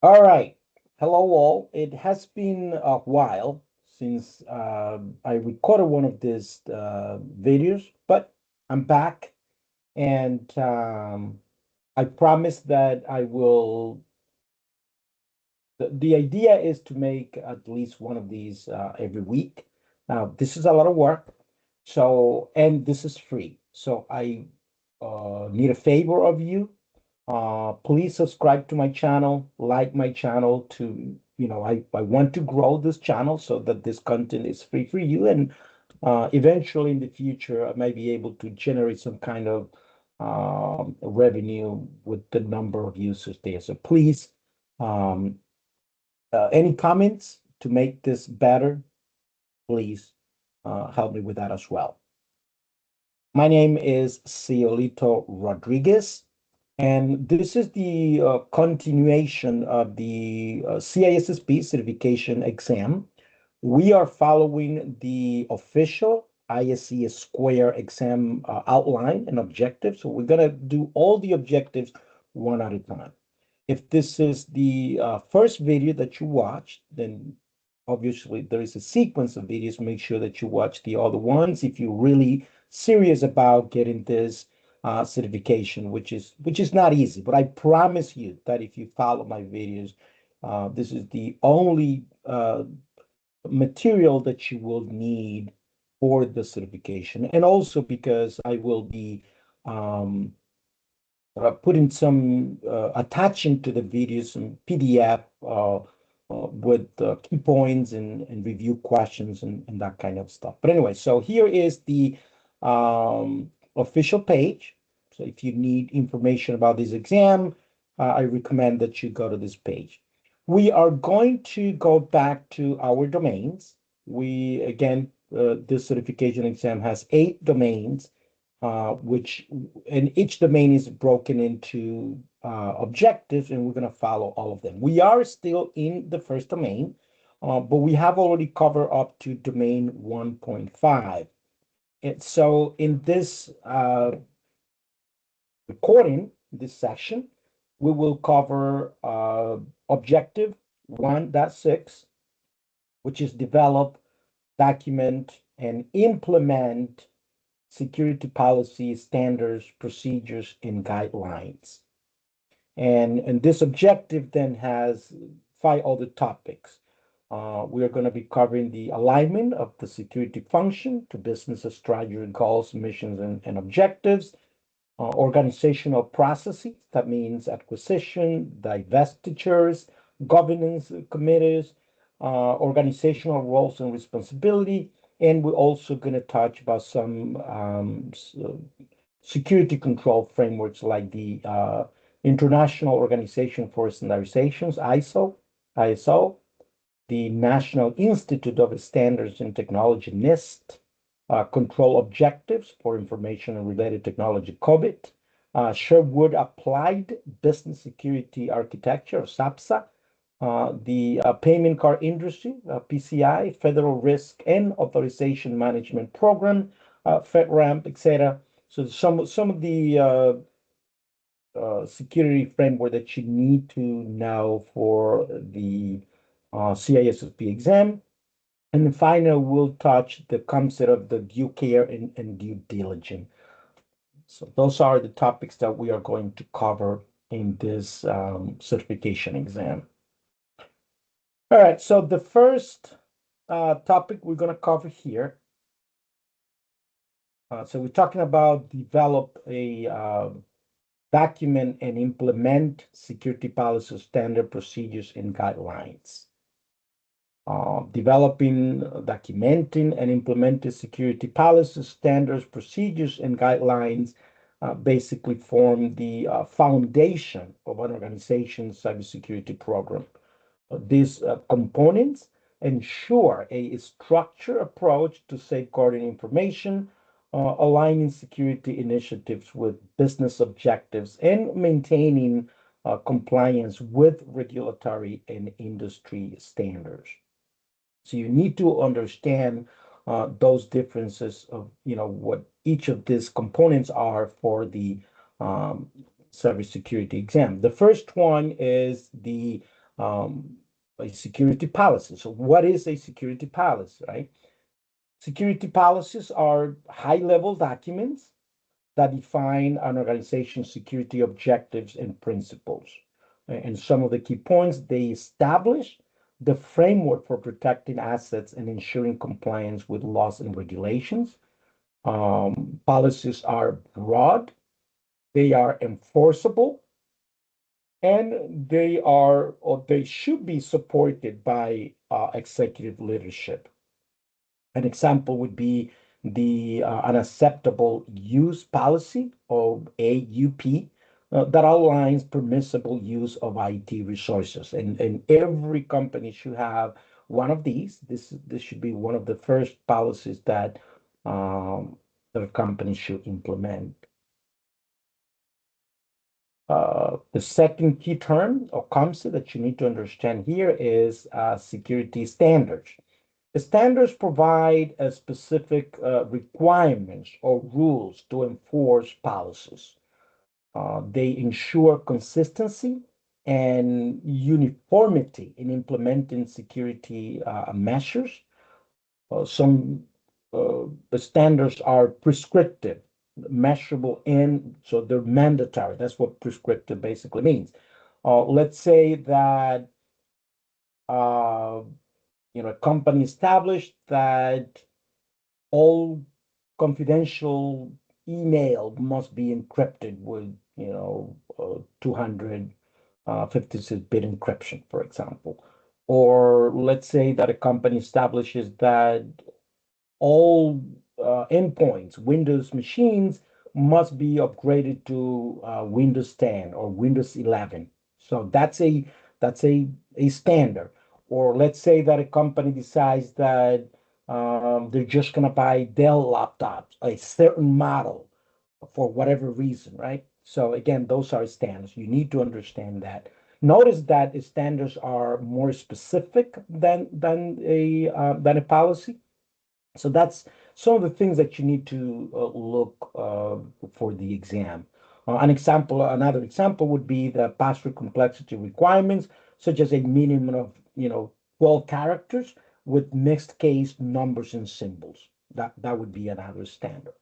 All right. Hello, all. It has been a while since I recorded one of these videos, but I'm back and I promise that I will. The idea is to make at least one of these every week. Now, this is a lot of work, and this is free. So I need a favor of you. Please subscribe to my channel, like my channel to, I want to grow this channel so that this content is free for you. And eventually in the future, I might be able to generate some kind of revenue with the number of users there. So please, um, any comments to make this better, please help me with that as well. My name is Ciolito Rodriguez. And this is the continuation of the CISSP certification exam. We are following the official ISC Square exam outline and objectives. So we're going to do all the objectives one at a time. If this is the first video that you watch, then obviously there is a sequence of videos. Make sure that you watch the other ones if you're really serious about getting this certification, which is not easy. But I promise you that if you follow my videos, this is the only material that you will need for the certification, and also because I will be um, putting some attaching to the videos some PDF with key points and review questions and that kind of stuff. But anyway, so here is the official page. So if you need information about this exam, I recommend that you go to this page. We are going to go back to our domains. We again, this certification exam has 8 domains, which and each domain is broken into objectives, and we're going to follow all of them. We are still in the first domain, but we have already covered up to domain 1.5. And so in this recording, this session, we will cover objective 1.6, which is develop, document, and implement security policies, standards, procedures, and guidelines. And this objective then has 5 other topics. We are going to be covering the alignment of the security function to business strategy, goals, missions, and objectives, organizational processes, that means acquisition, divestitures, governance committees, organizational roles and responsibility, and we're also going to touch about some security control frameworks like the International Organization for Standardizations, ISO, the National Institute of Standards and Technology, NIST, control objectives for information and related technology, COVID, Sherwood Applied Business Security Architecture, or SAPSA, the payment card industry, PCI, Federal Risk and Authorization Management Program, FedRAMP, etc. So some of the security framework that you need to know for the CISSP exam. And then finally, we'll touch the concept of the due care and due diligence. So those are the topics that we are going to cover in this certification exam. All right, so the first topic we're going to cover here. So we're talking about develop a document and implement security policy, standard procedures, and guidelines. Developing, documenting, and implementing security policies, standards, procedures, and guidelines basically form the foundation of an organization's cybersecurity program. These components ensure a structured approach to safeguarding information, aligning security initiatives with business objectives, and maintaining compliance with regulatory and industry standards. So you need to understand those differences of, what each of these components are for the cybersecurity exam. The first one is the um, a security policy. So what is a security policy, right? Security policies are high-level documents that define an organization's security objectives and principles. And some of the key points, they establish the framework for protecting assets and ensuring compliance with laws and regulations. Policies are broad, they are enforceable, and they are or they should be supported by executive leadership. An example would be the unacceptable use policy, or AUP, that outlines permissible use of IT resources. And every company should have one of these. This should be one of the first policies that the company should implement. The second key term or concept that you need to understand here is security standards. The standards provide a specific requirements or rules to enforce policies. They ensure consistency and uniformity in implementing security measures. Some the standards are prescriptive, measurable, and so they're mandatory. That's what prescriptive basically means. Let's say that uh, a company established that all confidential email must be encrypted with 256-bit encryption, for example. Or let's say that a company establishes that all endpoints, Windows machines, must be upgraded to Windows 10 or Windows 11. So that's a standard. Or let's say that a company decides that they're just going to buy Dell laptops, a certain model, for whatever reason, right? So again, those are standards. You need to understand that. Notice that standards are more specific than a policy. So that's some of the things that you need to look for the exam. Another example would be the password complexity requirements, such as a minimum of 12 characters with mixed case numbers and symbols. That would be another standard.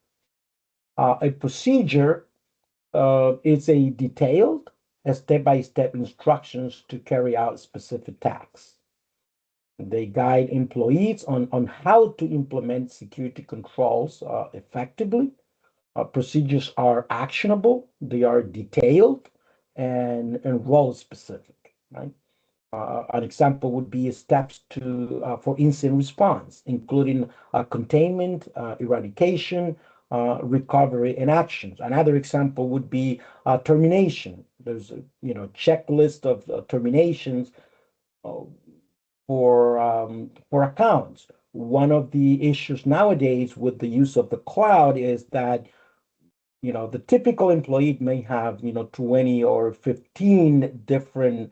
A procedure is a detailed, step-by-step instructions to carry out specific tasks. They guide employees on how to implement security controls effectively. Procedures are actionable, they are detailed, and role specific, right? An example would be steps for incident response, including containment, eradication, recovery, and actions. Another example would be termination. There's a checklist of terminations uh, for accounts. One of the issues nowadays with the use of the cloud is that the typical employee may have 20 or 15 different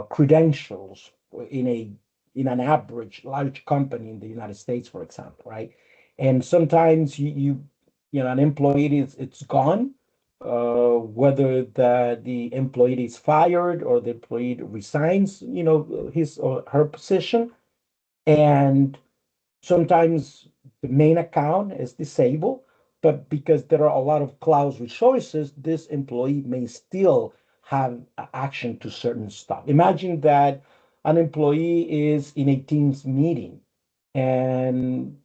credentials in an average large company in the United States, for example, right? And sometimes an employee it's gone, whether the employee is fired or the employee resigns, his or her position, and sometimes the main account is disabled, but because there are a lot of cloud resources, this employee may still have action to certain stuff. Imagine that an employee is in a Teams meeting and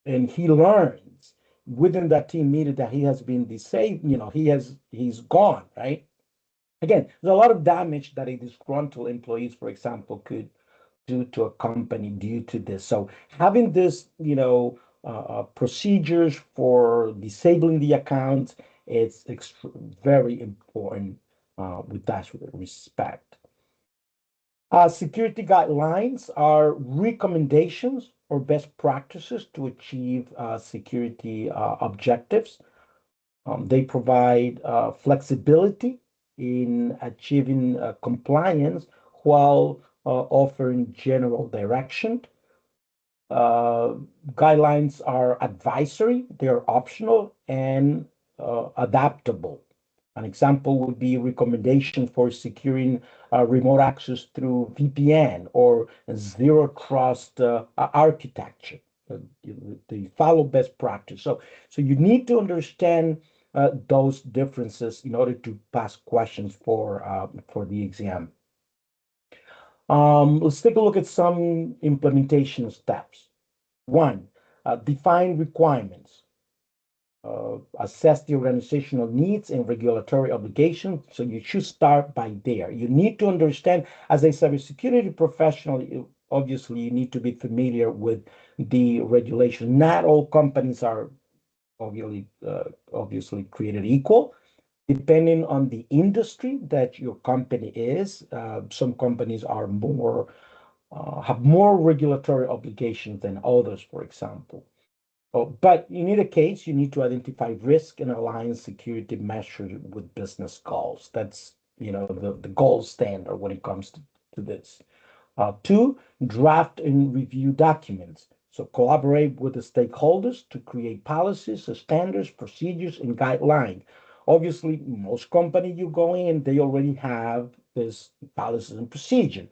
he learns within that team meeting that he has been disabled, he's gone, right? Again, there's a lot of damage that a disgruntled employees, for example, could due to a company due to this. So having this, procedures for disabling the account, it's very important with that respect. Security guidelines are recommendations or best practices to achieve security objectives. They provide flexibility in achieving compliance while offering general direction. Uh, Guidelines are advisory, they're optional, and adaptable. An example would be recommendation for securing remote access through VPN or zero trust architecture. They follow best practice. So you need to understand those differences in order to pass questions for the exam. Let's take a look at some implementation steps. One, define requirements. Assess the organizational needs and regulatory obligations. So you should start by there. You need to understand, as a cybersecurity professional, obviously you need to be familiar with the regulation. Not all companies are obviously created equal. Depending on the industry that your company is, some companies are more have more regulatory obligations than others, for example. But in either case, you need to identify risk and align security measures with business goals. That's the gold standard when it comes to this. Two, draft and review documents. So collaborate with the stakeholders to create policies, standards, procedures, and guidelines. Obviously, most companies you go in, they already have this policies and procedure.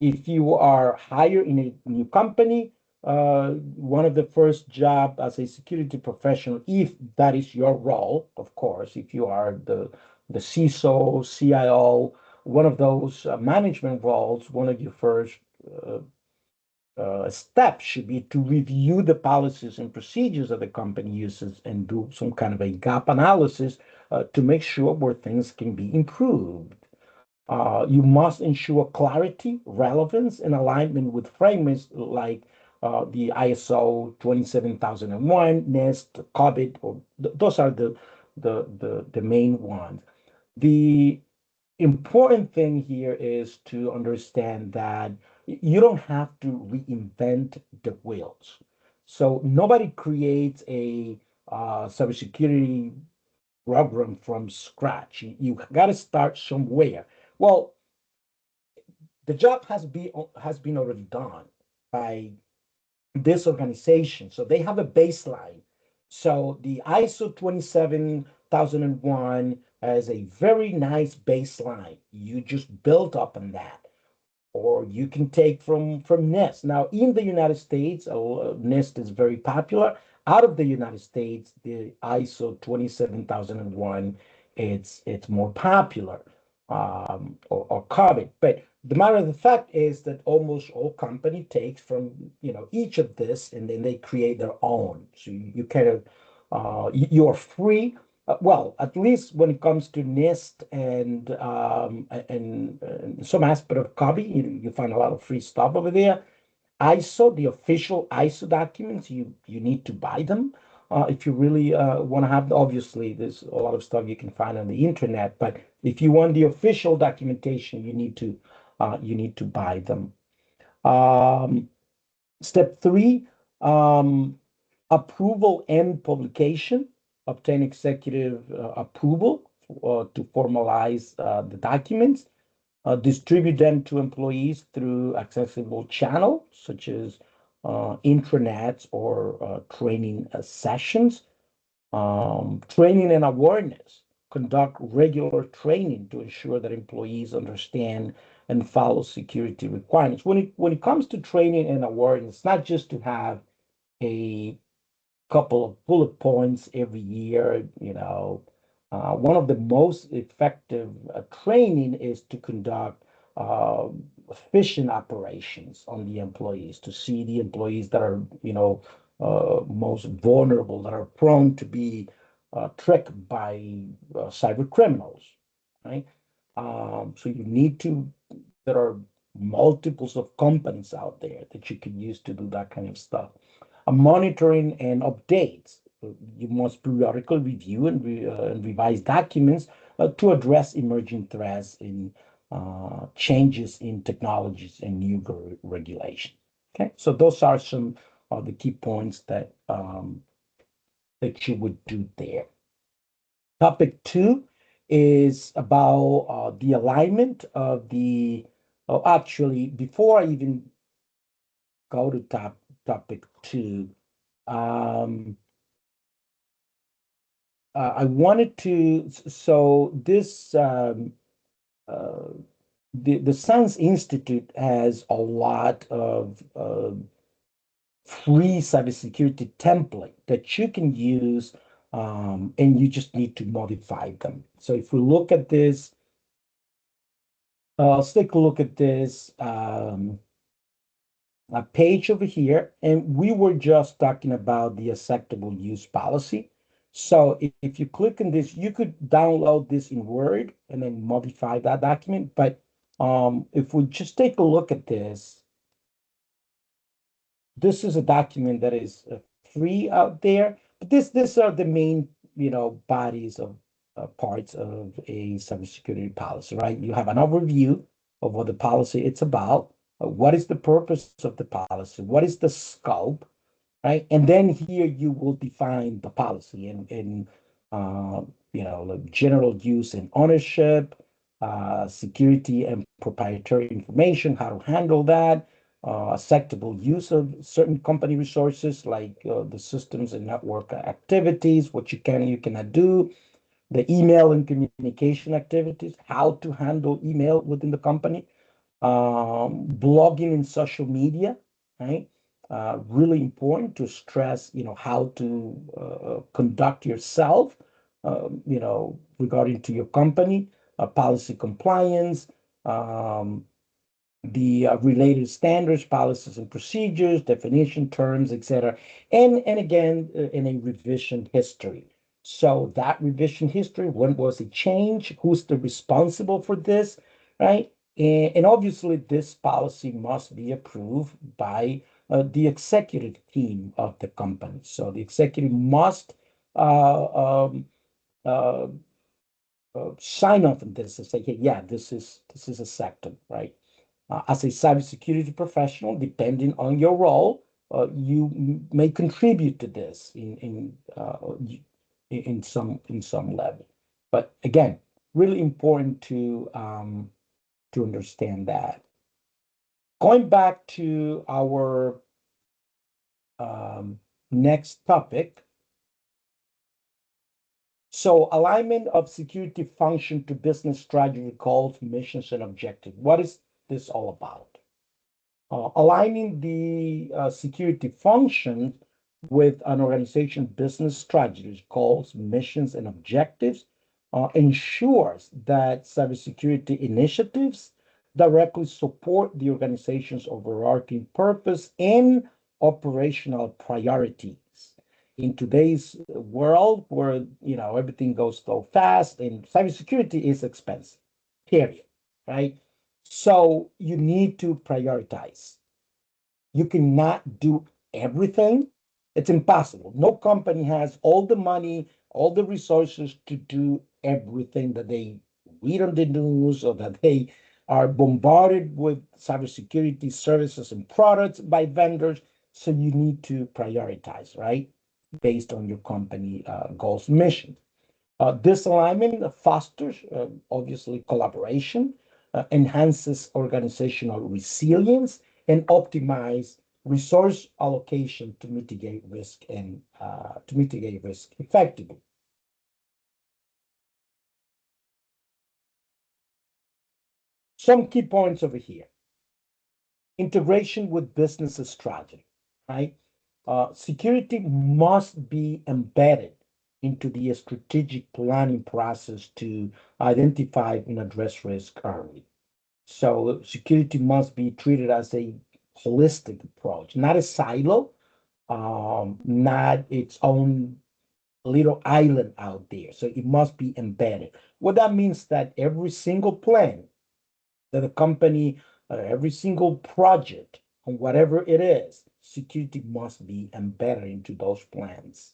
If you are hired in a new company, one of the first job as a security professional, if that is your role, of course, if you are the CISO, CIO, one of those management roles, one of your first steps should be to review the policies and procedures that the company uses and do some kind of a gap analysis to make sure where things can be improved. You must ensure clarity, relevance, and alignment with frameworks like the ISO 27001, NIST, COVID, or those are the main ones. The important thing here is to understand that you don't have to reinvent the wheels. So nobody creates a cybersecurity program from scratch. You got to start somewhere. Well, the job has been already done by this organization, so they have a baseline. So the ISO 27001 has a very nice baseline. You just build up on that, or you can take from NIST. Now, in the United States, NIST is very popular. Out of the United States, the ISO 27001, it's more popular, or common. But the matter of the fact is that almost all company takes from each of this, and then they create their own. So you kind of you are free. Well, at least when it comes to NIST and some aspect of copy, you find a lot of free stuff over there. ISO, the official ISO documents, you need to buy them if you really want to have. Obviously, there's a lot of stuff you can find on the internet, but if you want the official documentation, you need to buy them. Um, Step three, um, approval and publication. Obtain executive approval to formalize the documents. Distribute them to employees through accessible channels such as intranets or training sessions. Training and awareness. Conduct regular training to ensure that employees understand and follow security requirements. When it comes to training and awareness, it's not just to have a couple of bullet points every year. One of the most effective training is to conduct uh, phishing operations on the employees to see the employees that are, most vulnerable, that are prone to be tricked by cyber criminals, right? So you need to. There are multiples of companies out there that you can use to do that kind of stuff. Monitoring and updates. You must periodically review and revise documents to address emerging threats and changes in technologies and new regulation. Okay, so those are some of the key points that you would do there. Topic two is about the alignment of the. Oh, actually, before I even go to topic 2, um, I wanted to, so this, uh, the Science Institute has a lot of free cybersecurity template that you can use, and you just need to modify them. So if we look at this, let's take a look at this a page over here, and we were just talking about the acceptable use policy. So if you click on this, you could download this in Word and then modify that document. But if we just take a look at this is a document that is free out there. But these are the main, bodies of parts of a cybersecurity policy, right? You have an overview of what the policy it's about. What is the purpose of the policy? What is the scope? Right? And then here you will define the policy and uh, like general use and ownership, security and proprietary information, how to handle that, acceptable use of certain company resources like the systems and network activities, what you can and you cannot do, the email and communication activities, how to handle email within the company, blogging in social media, right? Really important to stress, how to conduct yourself, regarding to your company, policy compliance, um, the related standards, policies and procedures, definition terms, etc. And again, in a revision history. So that revision history, when was it changed? Who's the responsible for this, right? And obviously, this policy must be approved by the executive team of the company. So the executive must uh, sign off on this and say, hey, yeah, this is acceptable, right? As a cybersecurity professional, depending on your role, you may contribute to this in some level. But again, really important to understand that. Going back to our um, next topic. So alignment of security function to business strategy, goals, missions, and objectives. What is this all about? Aligning the security function with an organization's business strategies, goals, missions, and objectives ensures that cybersecurity initiatives directly support the organization's overarching purpose and operational priorities. In today's world, where everything goes so fast, and cybersecurity is expensive, period, right? So you need to prioritize. You cannot do everything. It's impossible. No company has all the money, all the resources to do everything that they read on the news or that they are bombarded with cybersecurity services and products by vendors. So you need to prioritize, right? Based on your company goals, mission. This alignment fosters, obviously, collaboration, enhances organizational resilience, and optimize resource allocation to mitigate risk and to mitigate risk effectively. Some key points over here: integration with business strategy, right? Security must be embedded into the strategic planning process to identify and address risk early. So security must be treated as a holistic approach, not a silo, not its own little island out there. So it must be embedded. What that means that every single plan that a company, every single project, and whatever it is, security must be embedded into those plans.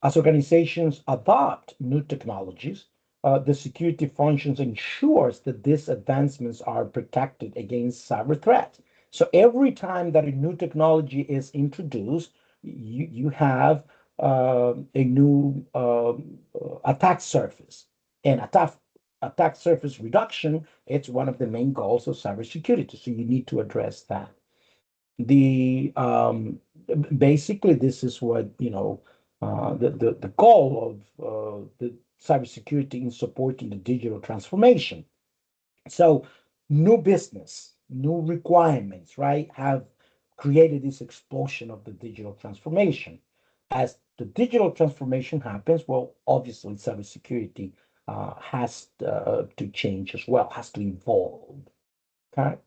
As organizations adopt new technologies, the security functions ensures that these advancements are protected against cyber threats. So every time that a new technology is introduced, you have a new attack surface. And attack surface reduction, it's one of the main goals of cybersecurity. So you need to address that. The basically this is what the goal of the cybersecurity in supporting the digital transformation. So new business, new requirements, right, have created this explosion of the digital transformation. As the digital transformation happens, well, obviously cybersecurity has to change as well, has to evolve. Okay.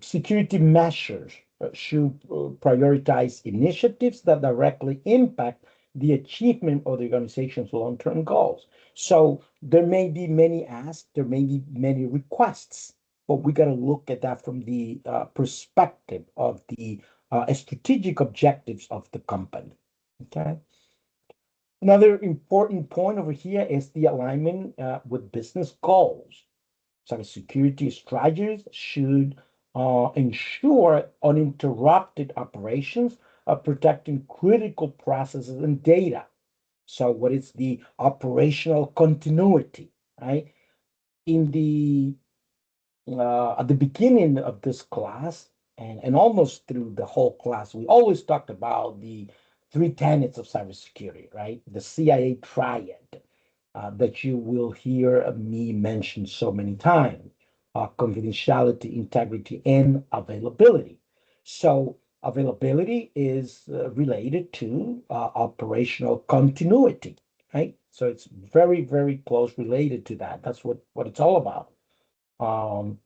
Security measures should prioritize initiatives that directly impact the achievement of the organization's long-term goals. So there may be many asks, there may be many requests, but we got to look at that from the perspective of the strategic objectives of the company. Okay. Another important point over here is the alignment with business goals. Cybersecurity strategies should ensure uninterrupted operations of protecting critical processes and data. So, what is the operational continuity, right? In the At the beginning of this class, and almost through the whole class, we always talked about the three tenets of cybersecurity, right? The CIA triad that you will hear me mention so many times: confidentiality, integrity, and availability. So, availability is related to operational continuity, right? So, it's very, very close related to that. That's what it's all about. Um,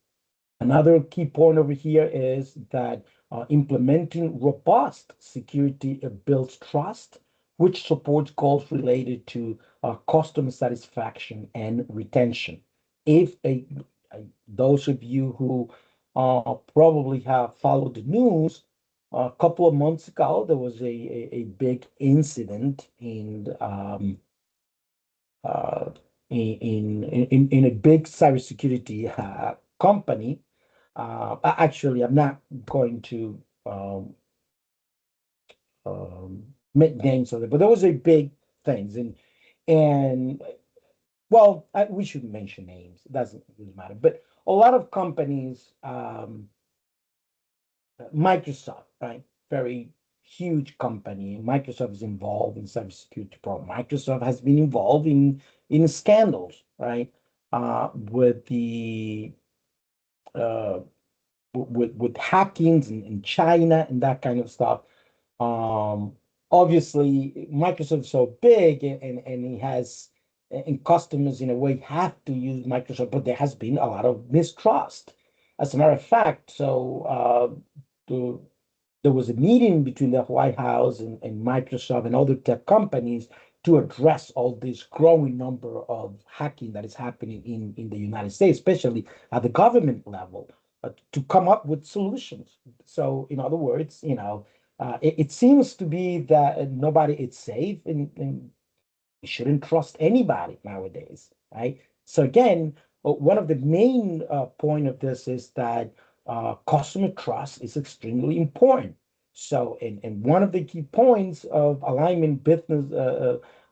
Another key point over here is that implementing robust security builds trust, which supports goals related to customer satisfaction and retention. If those of you who probably have followed the news, a couple of months ago, there was a big incident uh, in a big cybersecurity company. Actually, I'm not going to make names of it, but there was a big things, and well, we shouldn't mention names. It doesn't really matter. But a lot of companies, Microsoft, right? Very huge company. Microsoft is involved in cybersecurity problem. Microsoft has been involved in scandals, right? With the uh, with hackings in China and that kind of stuff. Um, Obviously, Microsoft is so big, and it has, and customers in a way have to use Microsoft, but there has been a lot of mistrust. As a matter of fact, the there was a meeting between the White House and Microsoft and other tech companies to address all this growing number of hacking that is happening in the United States, especially at the government level, to come up with solutions. So, in other words, it seems to be that nobody is safe, and you shouldn't trust anybody nowadays, right? So again, one of the main point of this is that customer trust is extremely important. So, and one of the key points of aligning business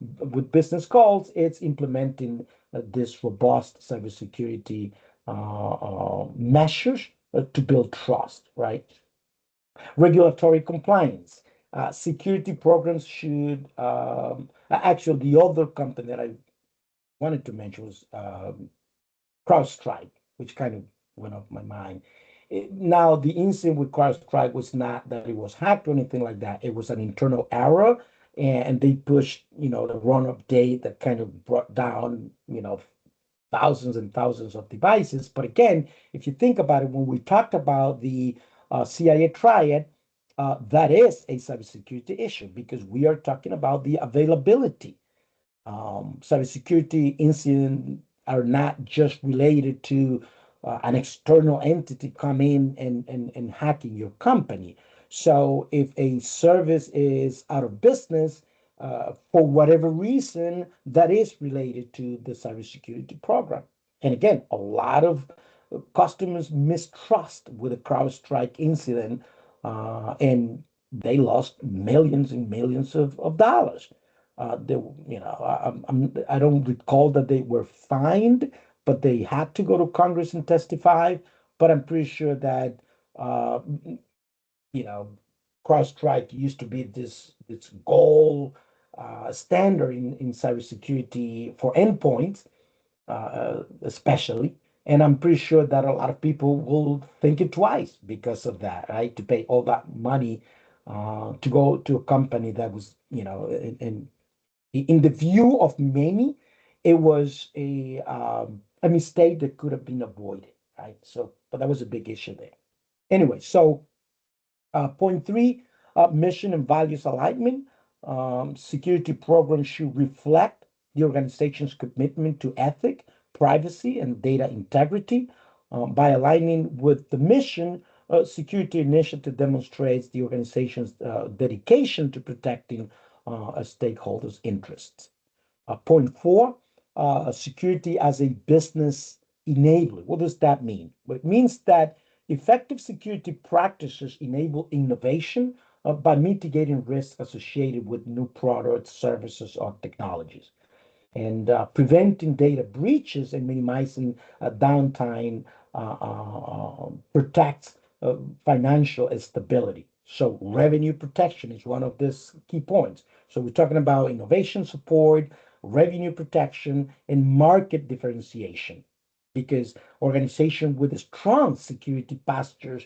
with business goals, it's implementing this robust cybersecurity measures to build trust, right? Regulatory compliance. Security programs should actually, the other company that I wanted to mention was CrowdStrike, which kind of went off my mind. Now, the incident with CrowdStrike was not that it was hacked or anything like that. It was an internal error, and they pushed, the run update that kind of brought down, thousands and thousands of devices. But again, if you think about it, when we talked about the CIA triad, that is a cybersecurity issue because we are talking about the availability. Cybersecurity incidents are not just related to an external entity come in and hacking your company. So if a service is out of business for whatever reason, that is related to the cybersecurity program. And again, a lot of customers mistrust with a CrowdStrike incident, and they lost millions and millions of dollars. They, I don't recall that they were fined, but they had to go to Congress and testify. But I'm pretty sure that, uh, you know, CrowdStrike used to be this gold standard in cybersecurity for endpoints, especially. And I'm pretty sure that a lot of people will think it twice because of that, right? To pay all that money to go to a company that was, in the view of many, it was a mistake that could have been avoided, right? So, but that was a big issue there. Anyway, so point three, mission and values alignment. Security programs should reflect the organization's commitment to ethic, privacy, and data integrity. By aligning with the mission, security initiative demonstrates the organization's dedication to protecting a stakeholders' interests. Point four, security as a business enabler. What does that mean? Well, it means that effective security practices enable innovation by mitigating risks associated with new products, services, or technologies, and preventing data breaches and minimizing downtime protects financial stability. So revenue protection is one of these key points. So we're talking about innovation support, revenue protection, and market differentiation. Because organizations with strong security postures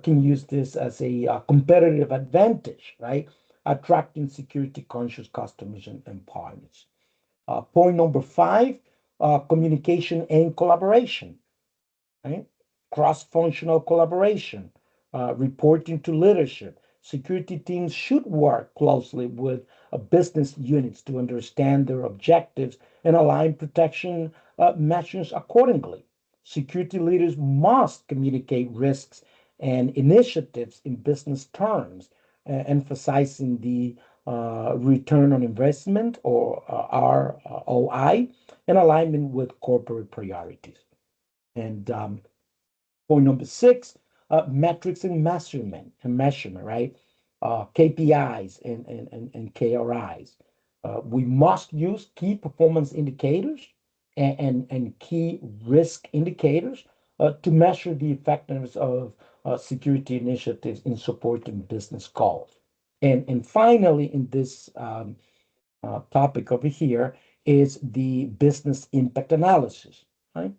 can use this as a competitive advantage, right? Attracting security conscious customers and partners. Point number five, communication and collaboration, right? Cross-functional collaboration, reporting to leadership. Security teams should work closely with business units to understand their objectives and align protection measures accordingly. Security leaders must communicate risks and initiatives in business terms, emphasizing the return on investment or ROI in alignment with corporate priorities. And point number six, metrics and measurement, right? KPIs and KRIs. We must use key performance indicators and key risk indicators to measure the effectiveness of security initiatives in supporting business goals. And finally, in this topic over here is the business impact analysis, right?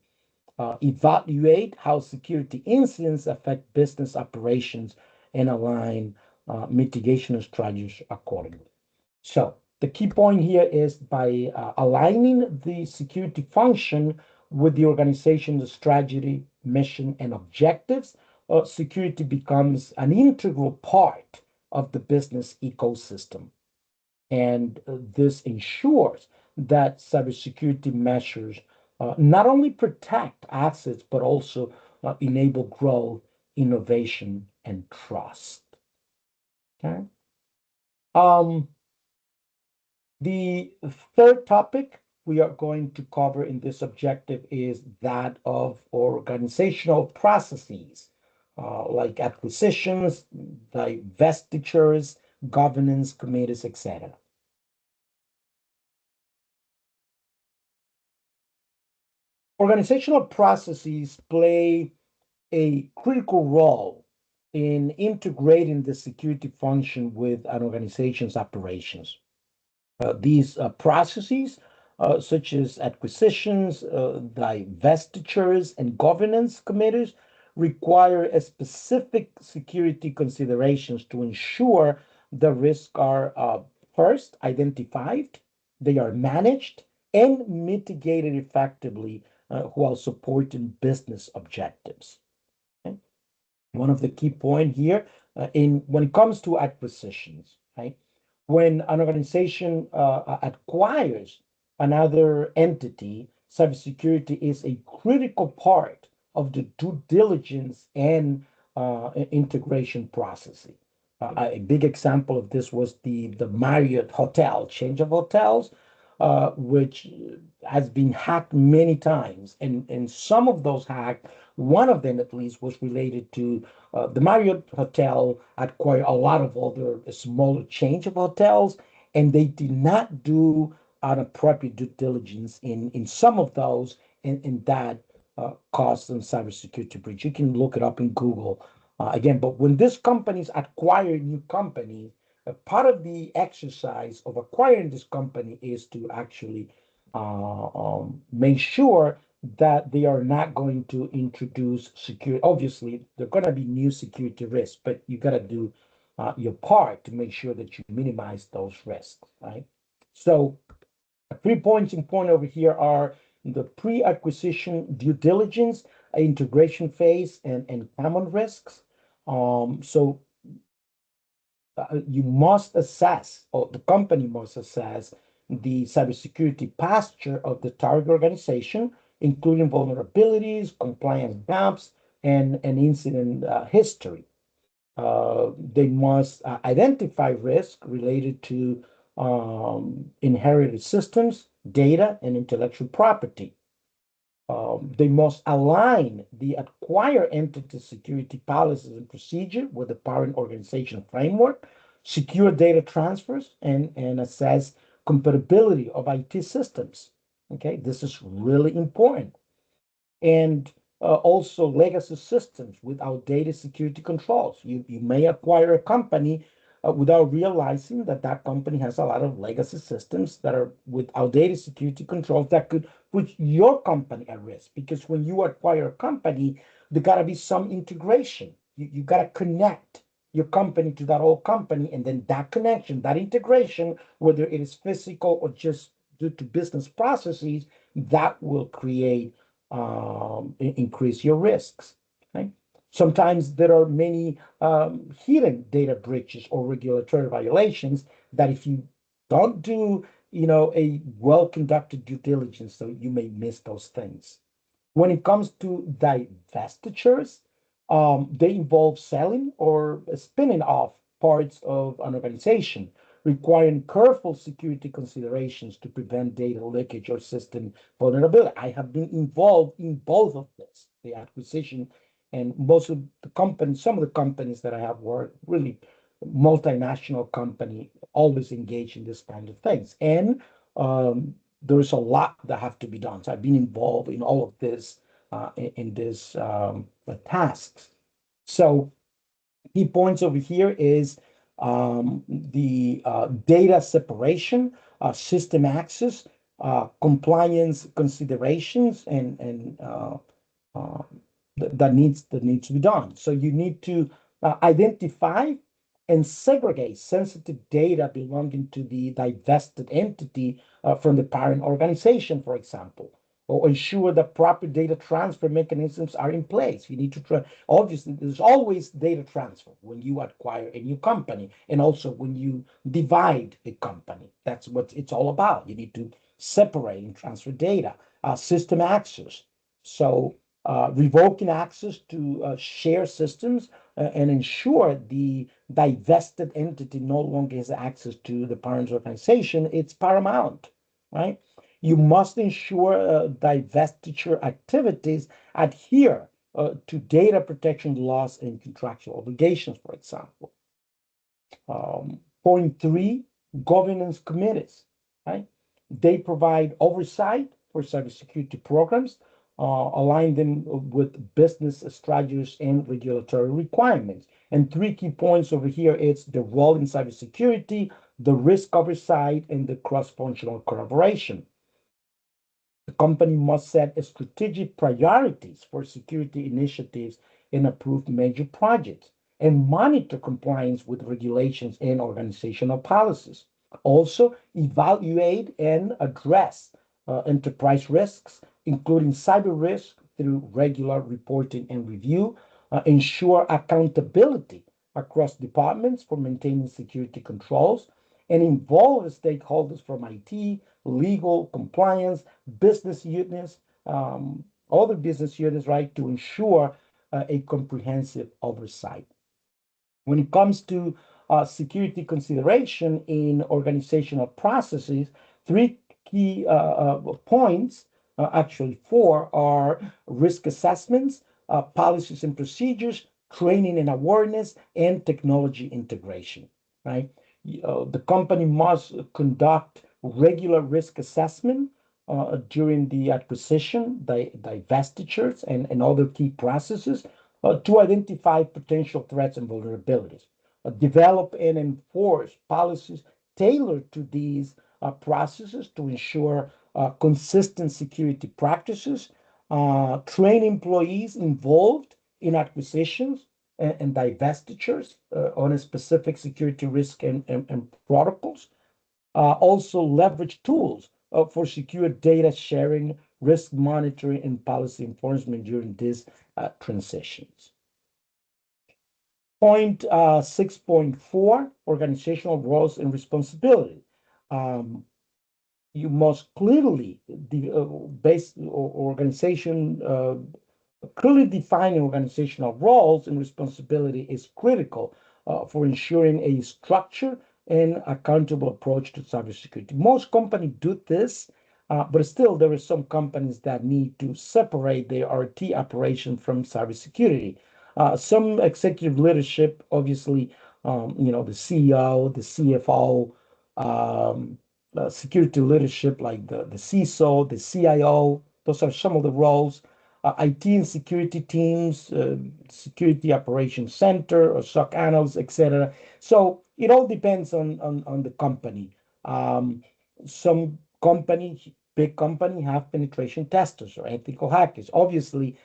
Evaluate how security incidents affect business operations and align mitigation strategies accordingly. So the key point here is by aligning the security function with the organization's strategy, mission, and objectives, security becomes an integral part of the business ecosystem. And this ensures that cybersecurity measures not only protect assets, but also enable growth, innovation, and trust. Okay. Um, the third topic we are going to cover in this objective is that of organizational processes, like acquisitions, divestitures, governance committees, etc. Organizational processes play a critical role in integrating the security function with an organization's operations. These processes, such as acquisitions, divestitures, and governance committees, require a specific security considerations to ensure the risks are first identified, they are managed, and mitigated effectively while supporting business objectives. Okay? One of the key point here in when it comes to acquisitions, right? When an organization acquires another entity, cybersecurity is a critical part of the due diligence and integration process. A big example of this was the Marriott hotel, change of hotels, which has been hacked many times. And some of those hacks, one of them at least, was related to the Marriott hotel acquired a lot of other smaller change of hotels, and they did not do an appropriate due diligence in some of those, and that caused some cybersecurity breach. You can look it up in Google Again, but when these companies acquire new companies, part of the exercise of acquiring this company is to actually make sure that they are not going to introduce security. Obviously, there are going to be new security risks, but you got to do your part to make sure that you minimize those risks, right? So 3 points in point over here are the pre-acquisition due diligence, integration phase, and common risks. So you must assess, or the company must assess, the cybersecurity posture of the target organization, including vulnerabilities, compliance gaps, and incident history. They must identify risk related to inherited systems, data, and intellectual property. They must align the acquired entity security policies and procedure with the parent organization framework, secure data transfers, and assess compatibility of IT systems. Okay, this is really important. And also legacy systems with outdated security controls. You may acquire a company without realizing that that company has a lot of legacy systems that are with outdated security controls that could put your company at risk. Because when you acquire a company, there got to be some integration. You got to connect your company to that old company, and then that connection, that integration, whether it is physical or just due to business processes, that will create increase your risks. Right? Sometimes there are many hidden data breaches or regulatory violations that if you don't do, a well-conducted due diligence, so you may miss those things. When it comes to divestitures, they involve selling or spinning off parts of an organization, requiring careful security considerations to prevent data leakage or system vulnerability. I have been involved in both of this, the acquisition, and most of the companies, some of the companies that I have worked, really multinational company, always engaged in this kind of things. And there's a lot that have to be done. So I've been involved in all of this in this tasks. So key points over here is the data separation, system access, compliance considerations, and uh, that needs to be done. So you need to identify and segregate sensitive data belonging to the divested entity from the parent organization, for example, or ensure that proper data transfer mechanisms are in place. You need to obviously there's always data transfer when you acquire a new company, and also when you divide a company. That's what it's all about. You need to separate and transfer data, system access. So revoking access to share systems and ensure the divested entity no longer has access to the parent organization, it's paramount, right? You must ensure divestiture activities adhere to data protection laws and contractual obligations, for example. Point three, governance committees, right? They provide oversight for cybersecurity programs, align them with business strategies and regulatory requirements. And three key points over here is the role in cybersecurity, the risk oversight, and the cross-functional collaboration. The company must set strategic priorities for security initiatives and approve major projects and monitor compliance with regulations and organizational policies. Also, evaluate and address enterprise risks, including cyber risk, through regular reporting and review. Ensure accountability across departments for maintaining security controls, and involve stakeholders from IT, legal, compliance, business units, other business units, right, to ensure a comprehensive oversight. When it comes to security consideration in organizational processes, three key points, actually four, are risk assessments, policies and procedures, training and awareness, and technology integration, right? The company must conduct regular risk assessment during the acquisition, the divestitures, and other key processes. to identify potential threats and vulnerabilities, develop and enforce policies tailored to these processes to ensure consistent security practices, train employees involved in acquisitions and divestitures on a specific security risk and protocols. Also leverage tools for secure data sharing, risk monitoring, and policy enforcement during these transitions. Point 6.4, organizational roles and responsibility. Um, you must clearly base organization clearly defining organizational roles and responsibility is critical for ensuring a structured and accountable approach to cybersecurity. Most companies do this, but still there are some companies that need to separate their RT operation from cybersecurity. Some executive leadership, obviously, the CEO, the CFO, um, security leadership like the CISO, the CIO, those are some of the roles. IT and security teams, security operations center or SOC analysts, etc. So it all depends on the company. Some company, big company, have penetration testers or ethical hackers. Obviously,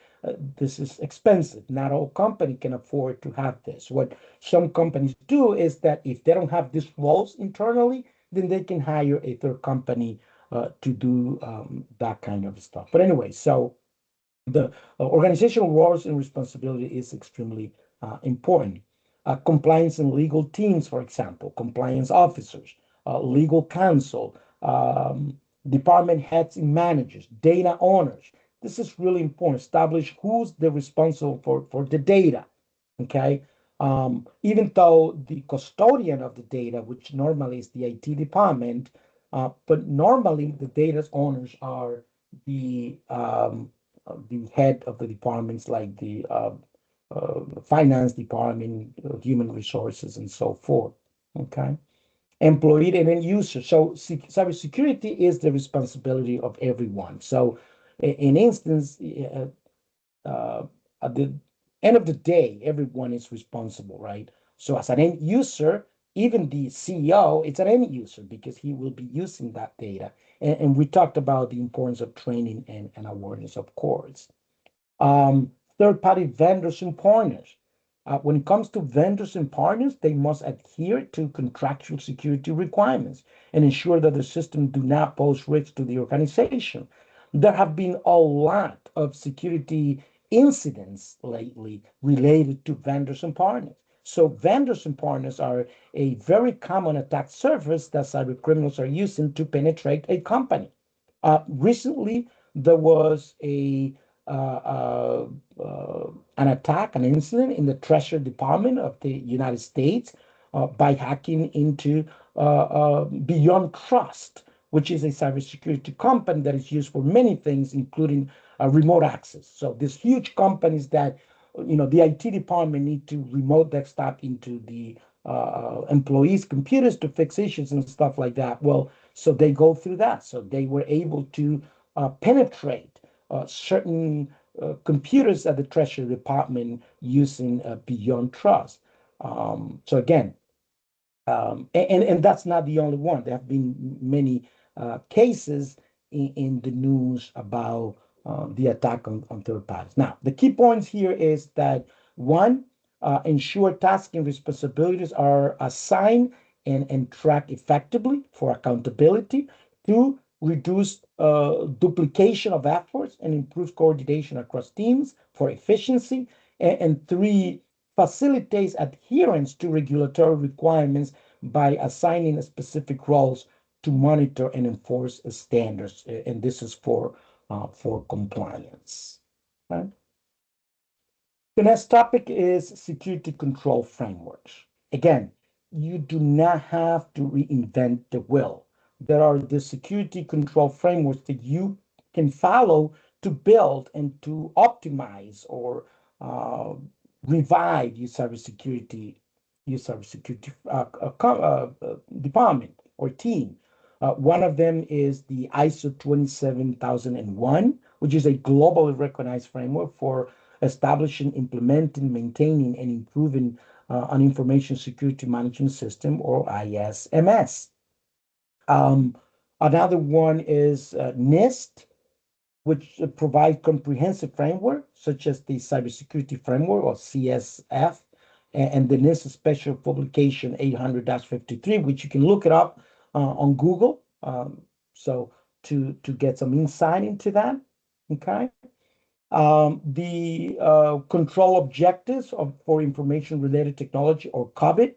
this is expensive. Not all company can afford to have this. What some companies do is that if they don't have these roles internally, then they can hire a third company to do that kind of stuff. But anyway, so the organizational roles and responsibility is extremely important. Compliance and legal teams, for example, compliance officers, legal counsel, department heads and managers, data owners. This is really important. Establish who's the responsible for the data. Okay. Even though the custodian of the data, which normally is the IT department, but normally the data owners are the head of the departments like the finance department, human resources, and so forth. Okay. Employee and end user. So cybersecurity is the responsibility of everyone. So in instance, at the end of the day, everyone is responsible, right? So as an end user, even the CEO, it's an end user because he will be using that data. And we talked about the importance of training and awareness, of course. Third-party vendors and partners. When it comes to vendors and partners, they must adhere to contractual security requirements and ensure that the system do not pose risks to the organization. There have been a lot of security incidents lately related to vendors and partners. So vendors and partners are a very common attack surface that cyber criminals are using to penetrate a company. Recently, there was an attack, an incident in the Treasury Department of the United States by hacking into Beyond Trust, which is a cybersecurity company that is used for many things, including remote access. So these huge companies that, the IT department need to remote desktop into the employees' computers to fix issues and stuff like that. Well, so they go through that. So they were able to penetrate certain computers at the Treasury Department using Beyond Trust. So again, and that's not the only one. There have been many cases in the news about the attack on third parties. Now, the key points here is that one, ensure tasks and responsibilities are assigned and tracked effectively for accountability. Two, reduce duplication of efforts and improve coordination across teams for efficiency. And three, facilitates adherence to regulatory requirements by assigning specific roles to monitor and enforce standards. And this is for compliance. Right? The next topic is security control frameworks. Again, you do not have to reinvent the wheel. There are the security control frameworks that you can follow to build and to optimize or uh, revive your cybersecurity department or team. One of them is the ISO 27001, which is a globally recognized framework for establishing, implementing, maintaining, and improving an information security management system, or ISMS. Um, Another one is NIST, which provide comprehensive framework, such as the Cybersecurity Framework, or CSF, and the NIST Special Publication 800-53, which you can look it up on Google. So to get some insight into that, okay? The control objectives for information related technology, or COVID,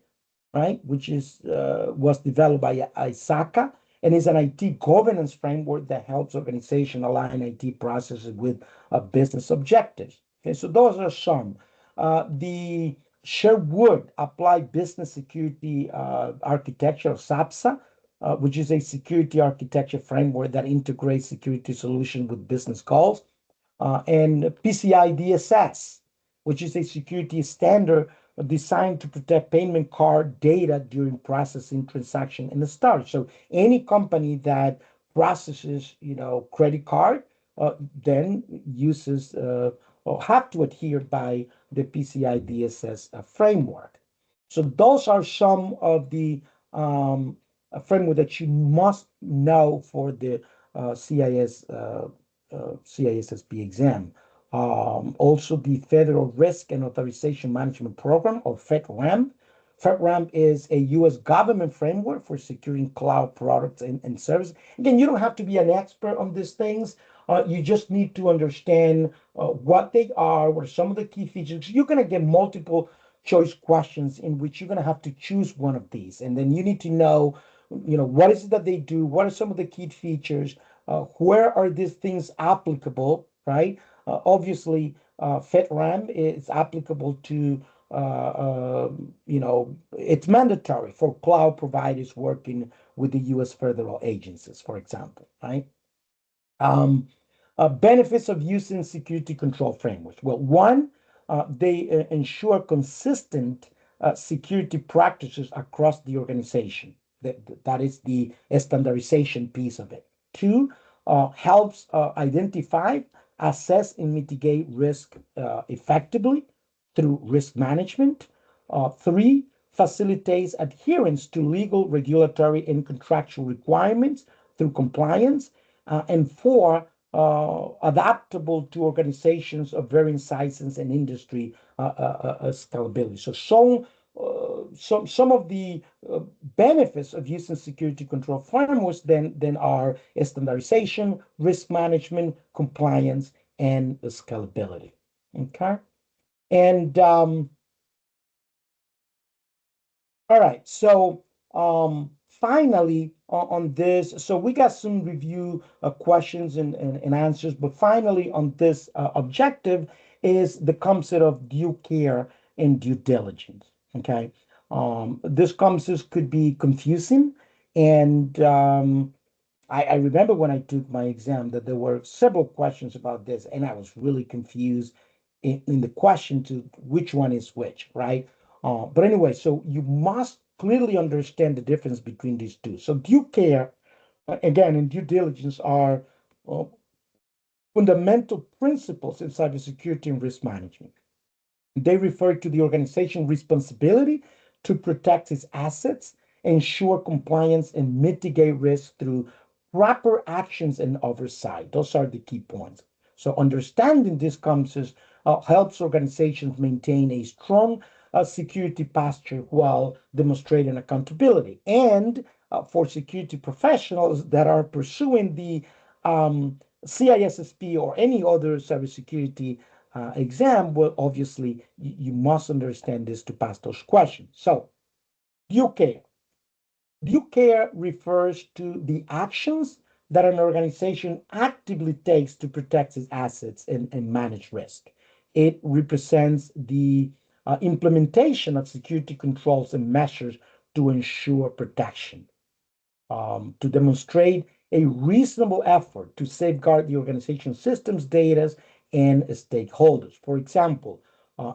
right, which is was developed by ISACA, and is an IT governance framework that helps organizations align IT processes with business objectives. Okay, so those are some. The Sherwood Applied Business Security Architecture, SAPSA, which is a security architecture framework that integrates security solutions with business goals, and PCI DSS, which is a security standard designed to protect payment card data during processing transaction and the start. So any company that processes, credit card, then uses or have to adhere by the PCI DSS framework. So those are some of the framework that you must know for the CISSP exam. Also, the Federal Risk and Authorization Management Program, or FedRAMP. FedRAMP is a U.S. government framework for securing cloud products and services. Again, you don't have to be an expert on these things. You just need to understand what they are, what are some of the key features. You're going to get multiple choice questions in which you're going to have to choose one of these. And then you need to know, what is it that they do? What are some of the key features? Where are these things applicable, right? Obviously, FedRAMP is applicable to, it's mandatory for cloud providers working with the U.S. federal agencies, for example, right? Um, Benefits of using security control frameworks. Well, one, they ensure consistent security practices across the organization. That is the standardization piece of it. Two, helps identify, assess, and mitigate risk effectively through risk management. Three, facilitates adherence to legal, regulatory, and contractual requirements through compliance. And four, adaptable to organizations of varying sizes and industry scalability. So some of the benefits of using security control frameworks then are standardization, risk management, compliance, and scalability. Okay, and all right, so finally on this, so we got some review questions and answers, but finally on this objective is the concept of due care and due diligence. Okay, this concept could be confusing, and I remember when I took my exam that there were several questions about this, and I was really confused in the question to which one is which, right? But anyway, so you must clearly understand the difference between these two. So due care, again, and due diligence are uh, fundamental principles in cybersecurity and risk management. They refer to the organization responsibility to protect its assets, ensure compliance, and mitigate risk through proper actions and oversight. Those are the key points. So understanding these concepts helps organizations maintain a strong security posture while demonstrating accountability. And for security professionals that are pursuing the CISSP or any other cybersecurity exam, well, obviously, you must understand this to pass those questions. So, due care. Due care refers to the actions that an organization actively takes to protect its assets and manage risk. It represents the implementation of security controls and measures to ensure protection, to demonstrate a reasonable effort to safeguard the organization's systems, data, and stakeholders. For example,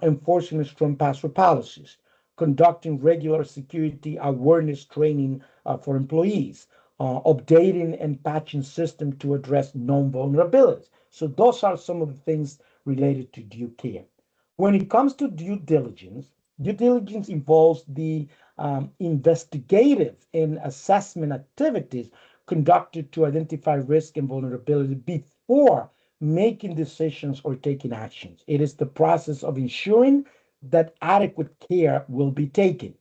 enforcing strong password policies, conducting regular security awareness training for employees, updating and patching systems to address known vulnerabilities. So those are some of the things related to due care. When it comes to due diligence involves the investigative and assessment activities conducted to identify risk and vulnerability before making decisions or taking actions. It is the process of ensuring that adequate care will be taken.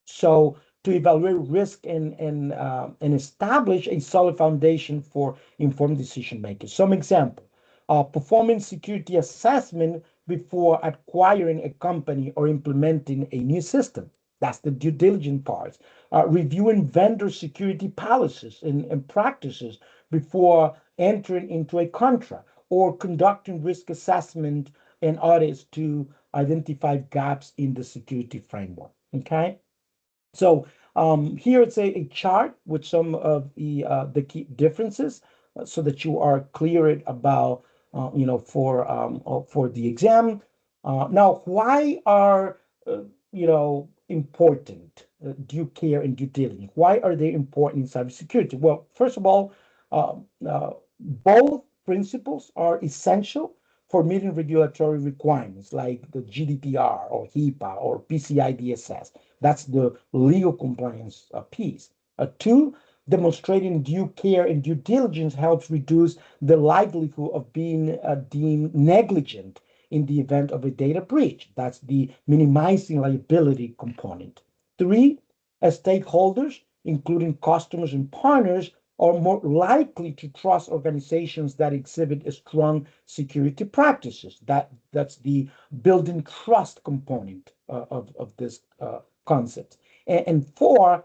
So to evaluate risk and establish a solid foundation for informed decision making. Some example: performing security assessment before acquiring a company or implementing a new system. That's the due diligence part. Reviewing vendor security policies and practices before entering into a contract, or conducting risk assessment and audits to identify gaps in the security framework. Okay. So here it's a chart with some of the key differences, so that you are clear about for the exam. Now, why are important due care and due diligence? Why are they important in cybersecurity? Well, first of all, uh, uh, both principles are essential for meeting regulatory requirements like the GDPR or HIPAA or PCI DSS. That's the legal compliance piece. Two, demonstrating due care and due diligence helps reduce the likelihood of being deemed negligent in the event of a data breach. That's the minimizing liability component. Three, as stakeholders, including customers and partners, are more likely to trust organizations that exhibit strong security practices. That's the building trust component of this concept. And four,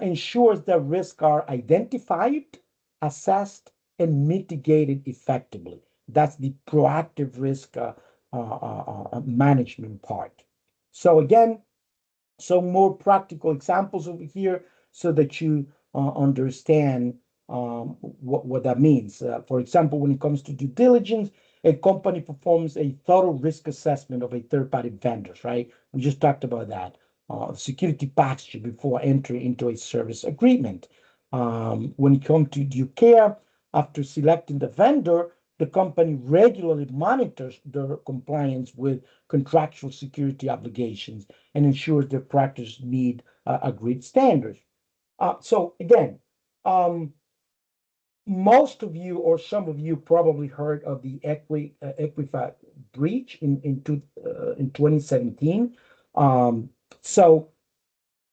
ensures that risks are identified, assessed, and mitigated effectively. That's the proactive risk management part. So again, some more practical examples over here so that you understand what that means. For example, when it comes to due diligence, a company performs a thorough risk assessment of a third-party vendors, right? We just talked about that. Security posture before entering into a service agreement. When it comes to due care, after selecting the vendor, the company regularly monitors their compliance with contractual security obligations and ensures their practices meet agreed standards. So again, um, most of you or some of you probably heard of the Equifax breach in 2017. Um, so,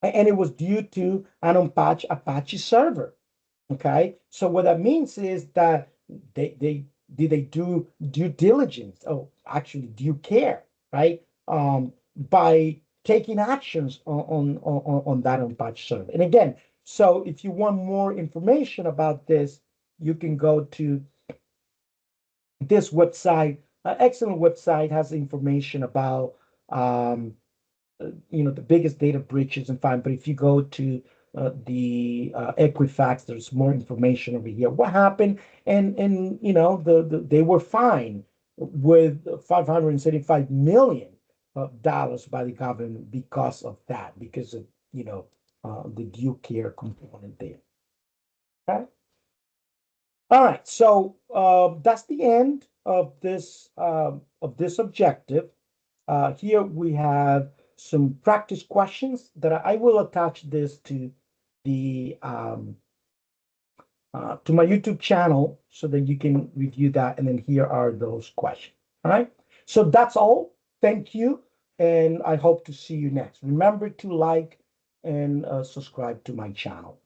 and it was due to an unpatched Apache server. Okay, so what that means is that they do due diligence, oh, actually due care, right? By taking actions on that unpatched server. And again, so if you want more information about this, you can go to this website. Excellent website, has information about the biggest data breaches and fine. But if you go to the Equifax, there's more information over here. What happened? And they were fined with $575 million by the government because of that, because of the due care component there. Okay. All right. So that's the end of this objective. Here we have some practice questions that I will attach this the to my YouTube channel so that you can review that. And then here are those questions. All right. So that's all. Thank you. And I hope to see you next. Remember to like and subscribe to my channel.